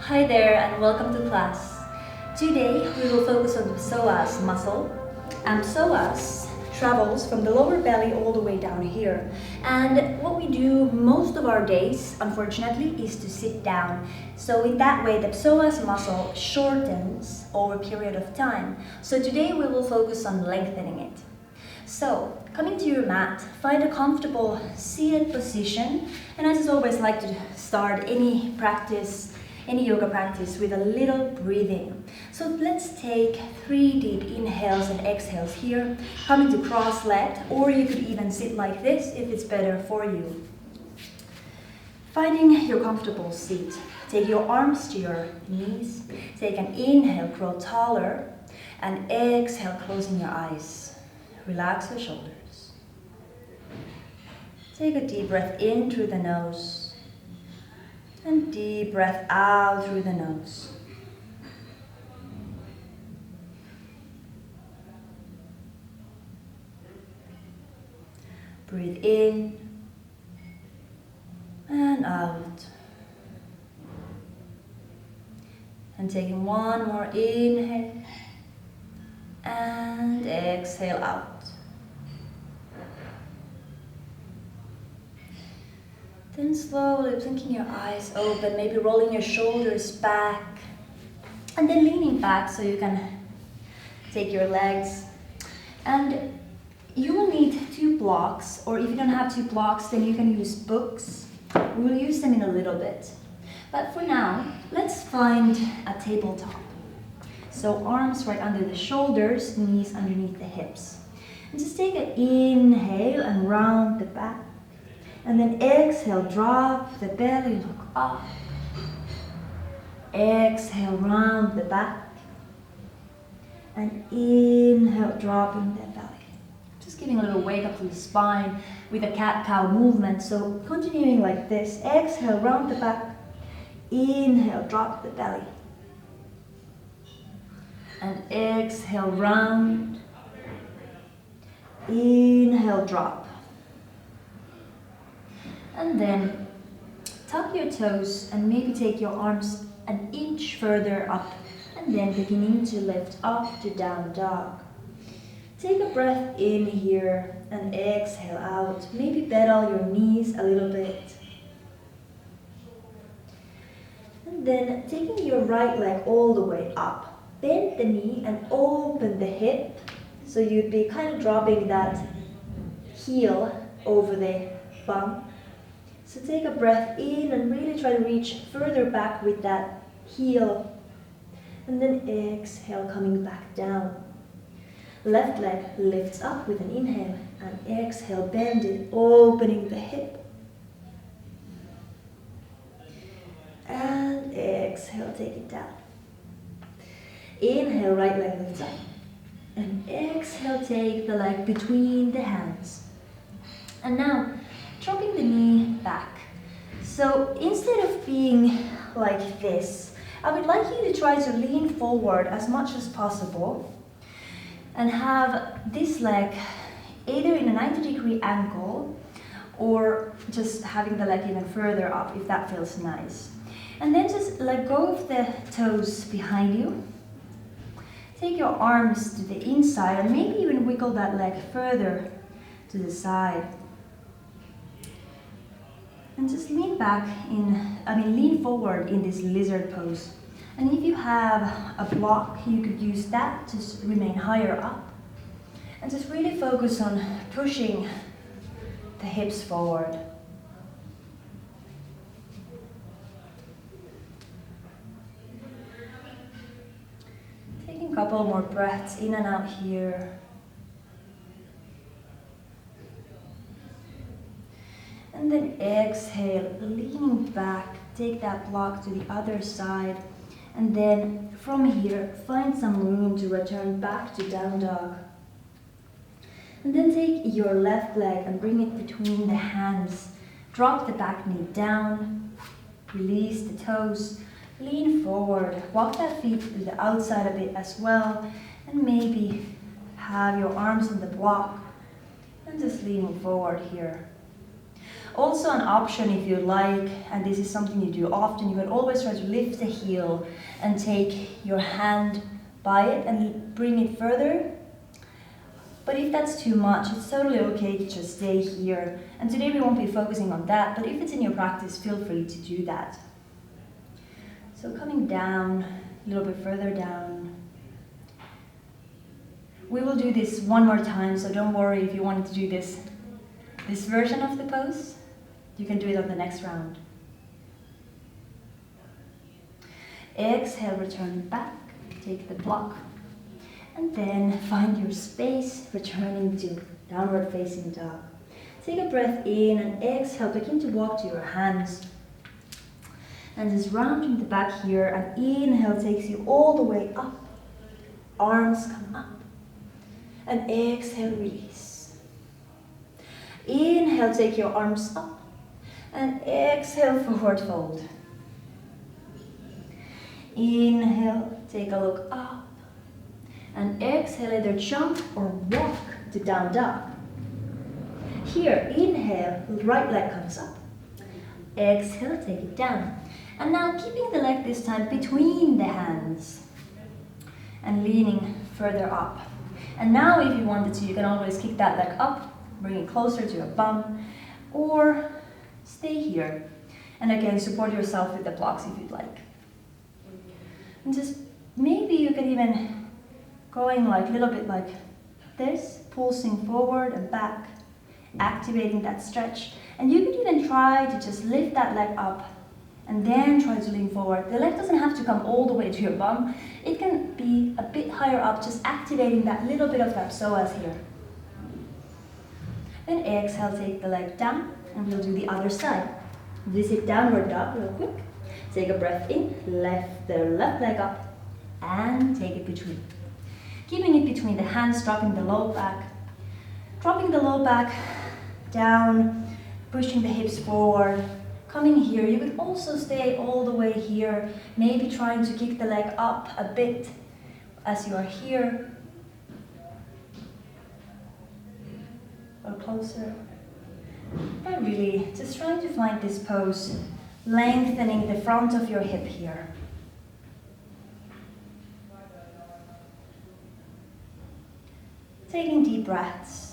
Hi there and welcome to class. Today we will focus on the psoas muscle. And psoas travels from the lower belly all the way down here. And what we do most of our days, unfortunately, is to sit down. So in that way, the psoas muscle shortens over a period of time. So today we will focus on lengthening it. So, coming to your mat, find a comfortable seated position. And I just always like to start any yoga practice with a little breathing. So let's take 3 deep inhales and exhales here, coming to cross-legged, or you could even sit like this if it's better for you. Finding your comfortable seat. Take your arms to your knees. Take an inhale, grow taller, and exhale, closing your eyes. Relax your shoulders. Take a deep breath in through the nose and deep breath out through the nose. Breathe in and out. And taking one more inhale and exhale out. Then slowly blinking your eyes open, maybe rolling your shoulders back and then leaning back so you can take your legs. And you will need 2 blocks, or if you don't have 2 blocks, then you can use books. We will use them in a little bit. But for now, let's find a tabletop. So arms right under the shoulders, knees underneath the hips. And just take an inhale and round the back. And then exhale, drop the belly, look up. Exhale, round the back. And inhale, dropping the belly. Just giving a little wake up to the spine with a cat-cow movement. So continuing like this. Exhale, round the back. Inhale, drop the belly. And exhale, round. Inhale, drop. And then tuck your toes and maybe take your arms an inch further up, and then beginning to lift up to down dog. Take a breath in here and exhale out. Maybe pedal your knees a little bit. And then taking your right leg all the way up. Bend the knee and open the hip. So you'd be kind of dropping that heel over the bum. So take a breath in and really try to reach further back with that heel. And then exhale, coming back down. Left leg lifts up with an inhale and exhale, bend it, opening the hip. And exhale, take it down. Inhale, right leg lifts up. And exhale, take the leg between the hands. And now, dropping the knee back. So instead of being like this, I would like you to try to lean forward as much as possible and have this leg either in a 90-degree angle or just having the leg even further up if that feels nice. And then just let go of the toes behind you. Take your arms to the inside and maybe even wiggle that leg further to the side. And just lean forward in this lizard pose. And if you have a block, you could use that to remain higher up. And just really focus on pushing the hips forward. Taking a couple more breaths in and out here. And then exhale, leaning back, take that block to the other side. And then from here, find some room to return back to down dog. And then take your left leg and bring it between the hands. Drop the back knee down, release the toes, lean forward, walk that feet to the outside a bit as well. And maybe have your arms on the block and just leaning forward here. Also an option if you like, and this is something you do often, you can always try to lift the heel and take your hand by it and bring it further. But if that's too much, it's totally okay to just stay here. And today we won't be focusing on that, but if it's in your practice, feel free to do that. So coming down, a little bit further down. We will do this one more time, so don't worry if you wanted to do this version of the pose. You can do it on the next round. Exhale, return back, take the block. And then find your space, returning to downward facing dog. Take a breath in and exhale, begin to walk to your hands. And just rounding the back here, and inhale takes you all the way up. Arms come up. And exhale, release. Inhale, take your arms up. And exhale, forward fold. Inhale, take a look up. And exhale, either jump or walk to down dog. Here, inhale, right leg comes up. Exhale, take it down. And now keeping the leg this time between the hands and leaning further up. And now if you wanted to, you can always kick that leg up, bring it closer to your bum, or stay here. And again, support yourself with the blocks if you'd like. And just maybe you can even going like a little bit like this, pulsing forward and back, activating that stretch. And you could even try to just lift that leg up and then try to lean forward. The leg doesn't have to come all the way to your bum. It can be a bit higher up, just activating that little bit of that psoas here. Then exhale, take the leg down, and we'll do the other side. Visit downward dog real quick. Take a breath in, lift the left leg up, and take it between. Keeping it between the hands, dropping the low back. Dropping the low back down, pushing the hips forward. Coming here, you could also stay all the way here, maybe trying to kick the leg up a bit as you are here. Or closer. But really, just trying to find this pose, lengthening the front of your hip here. Taking deep breaths.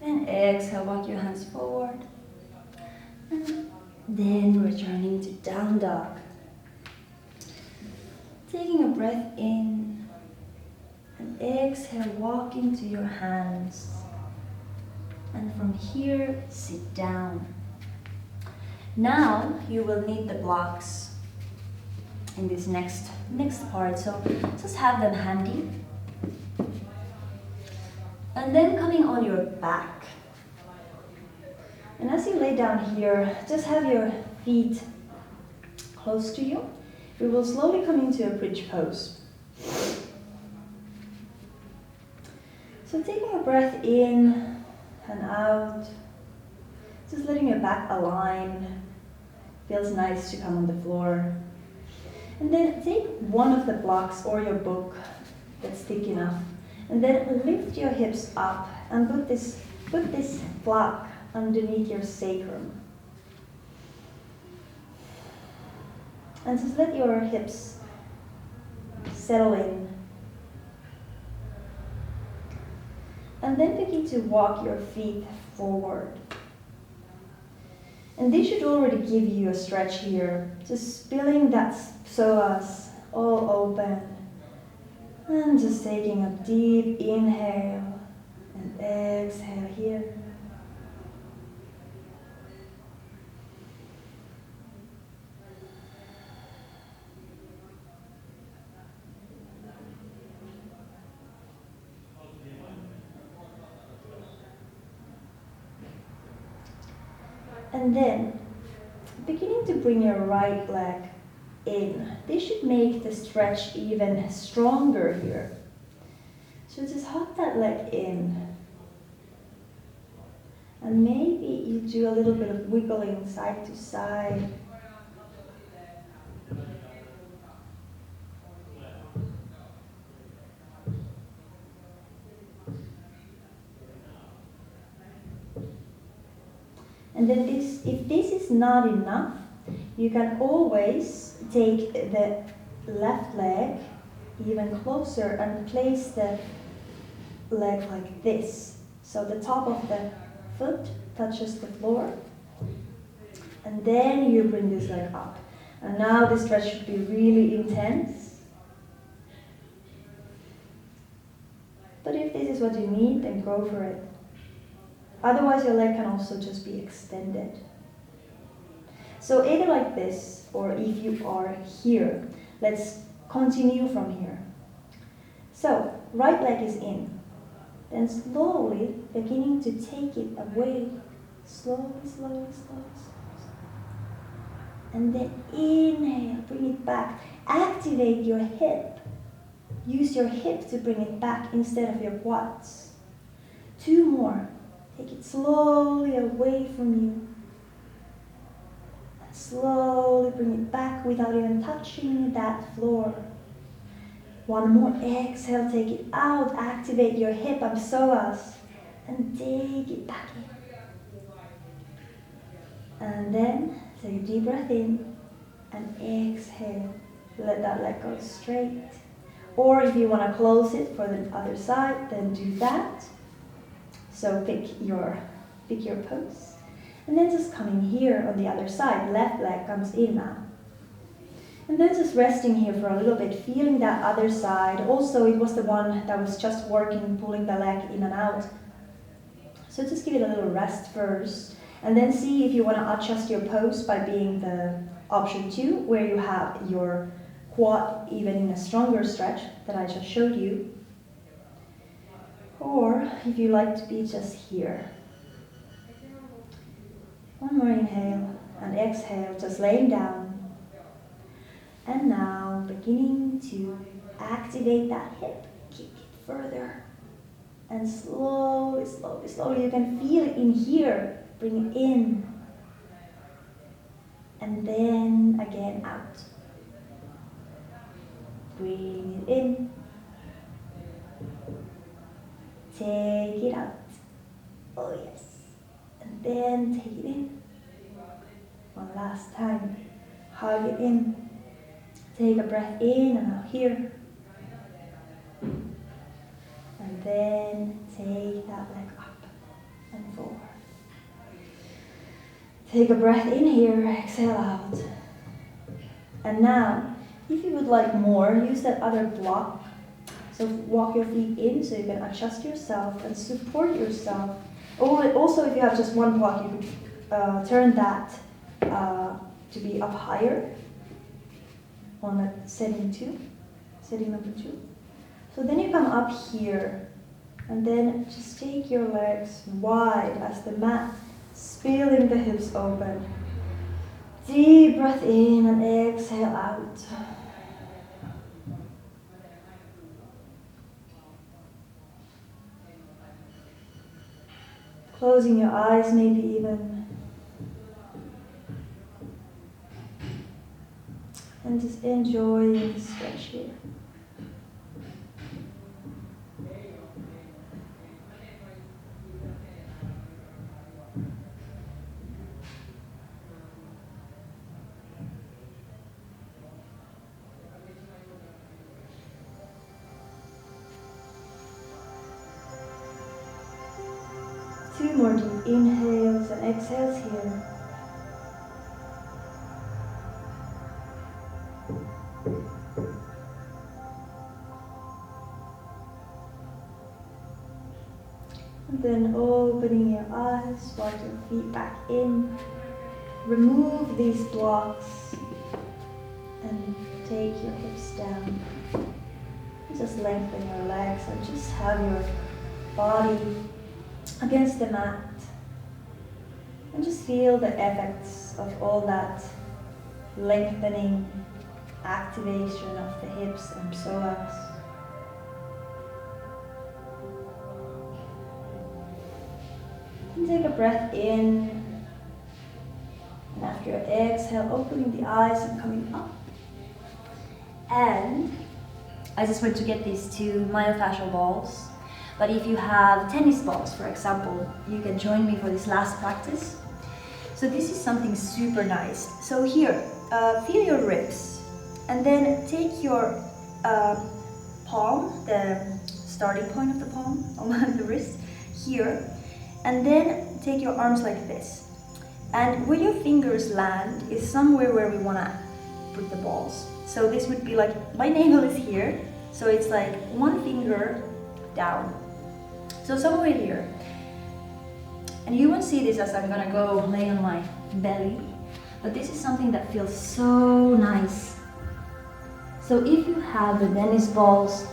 Then exhale, walk your hands forward. And then returning to down dog. Taking a breath in. And exhale, walking to your hands. And from here, sit down. Now you will need the blocks in this next part, so just have them handy. And then coming on your back. And as you lay down here, just have your feet close to you. We will slowly come into a bridge pose. So taking a breath in and out, just letting your back align. Feels nice to come on the floor. And then take one of the blocks or your book that's thick enough. And then lift your hips up and put this block underneath your sacrum. And just let your hips settle in. And then begin to walk your feet forward. And this should already give you a stretch here. Just feeling that psoas all open. And just taking a deep inhale and exhale here. And then, beginning to bring your right leg in. This should make the stretch even stronger here. So just hop that leg in. And maybe you do a little bit of wiggling side to side. And then if this is not enough, you can always take the left leg even closer and place the leg like this. So the top of the foot touches the floor. And then you bring this leg up. And now the stretch should be really intense. But if this is what you need, then go for it. Otherwise, your leg can also just be extended. So either like this, or if you are here, let's continue from here. So, right leg is in. Then slowly, beginning to take it away. Slowly, slowly, slowly, slowly. And then inhale, bring it back. Activate your hip. Use your hip to bring it back instead of your quads. 2 more. Take it slowly away from you. And slowly bring it back without even touching that floor. 1 more. Exhale, take it out. Activate your hip, Psoas. And take it back in. And then take a deep breath in. And exhale. Let that leg go straight. Or if you want to close it for the other side, then do that. So pick your pose. And then just coming here on the other side, left leg comes in now. And then just resting here for a little bit, feeling that other side. Also, it was the one that was just working, pulling the leg in and out. So just give it a little rest first. And then see if you want to adjust your pose by being the option 2, where you have your quad even in a stronger stretch that I just showed you. Or if you like to be just here. 1 more inhale and exhale, just laying down. And now beginning to activate that hip, kick it further. And slowly, slowly, slowly, you can feel it in here. Bring it in. And then again out. Bring it in. Take it out. Oh yes. And then take it in. 1 last time. Hug it in. Take a breath in and out here. And then take that leg up and forward. Take a breath in here, exhale out. And now, if you would like more, use that other block. So walk your feet in so you can adjust yourself and support yourself. Also, if you have just 1 block, you could turn that to be up higher on a setting number 2. So then you come up here and then just take your legs wide as the mat, spilling the hips open. Deep breath in and exhale out. Closing your eyes maybe even. And just enjoy the stretch here. Two more deep inhales and exhales here. And then opening your eyes, walk your feet back in. Remove these blocks and take your hips down. Just lengthen your legs and just have your body against the mat. And just feel the effects of all that lengthening, activation of the hips and psoas. And take a breath in. And after your exhale, opening the eyes and coming up. And I just went to get these 2 myofascial balls. But if you have tennis balls, for example, you can join me for this last practice. So this is something super nice. So here, feel your ribs, and then take your palm, the starting point of the palm on the wrist here, and then take your arms like this. And where your fingers land is somewhere where we want to put the balls. So this would be like, my navel is here, so it's like one finger down. So somewhere here. And you won't see this as I'm gonna go lay on my belly, but this is something that feels so nice. So if you have the tennis balls,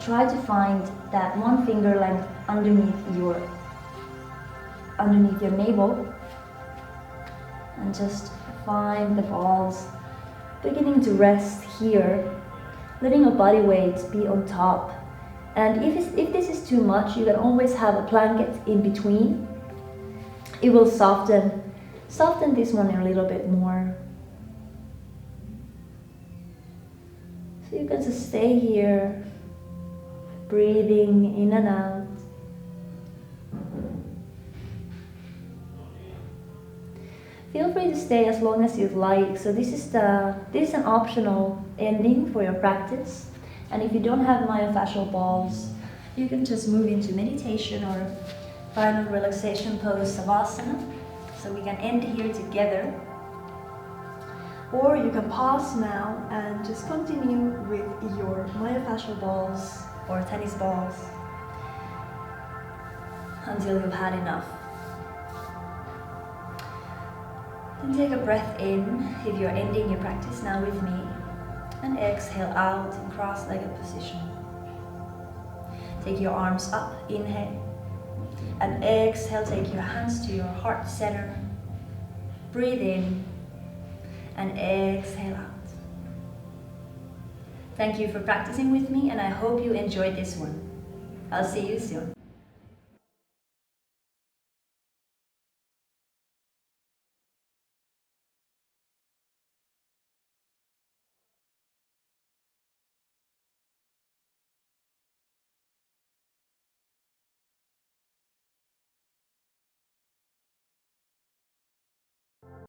try to find that one finger length underneath your navel, and just find the balls beginning to rest here, letting your body weight be on top. And if this is too much, you can always have a blanket in between. It will soften this one a little bit more. So you can just stay here, breathing in and out. Feel free to stay as long as you'd like. So this is an optional ending for your practice. And if you don't have myofascial balls, you can just move into meditation or final relaxation pose, Savasana. So we can end here together. Or you can pause now and just continue with your myofascial balls or tennis balls until you've had enough. Then take a breath in if you're ending your practice now with me, and exhale out in cross-legged position. Take your arms up, inhale, and exhale, take your hands to your heart center. Breathe in and exhale out. Thank you for practicing with me, and I hope you enjoyed this one. I'll see you soon.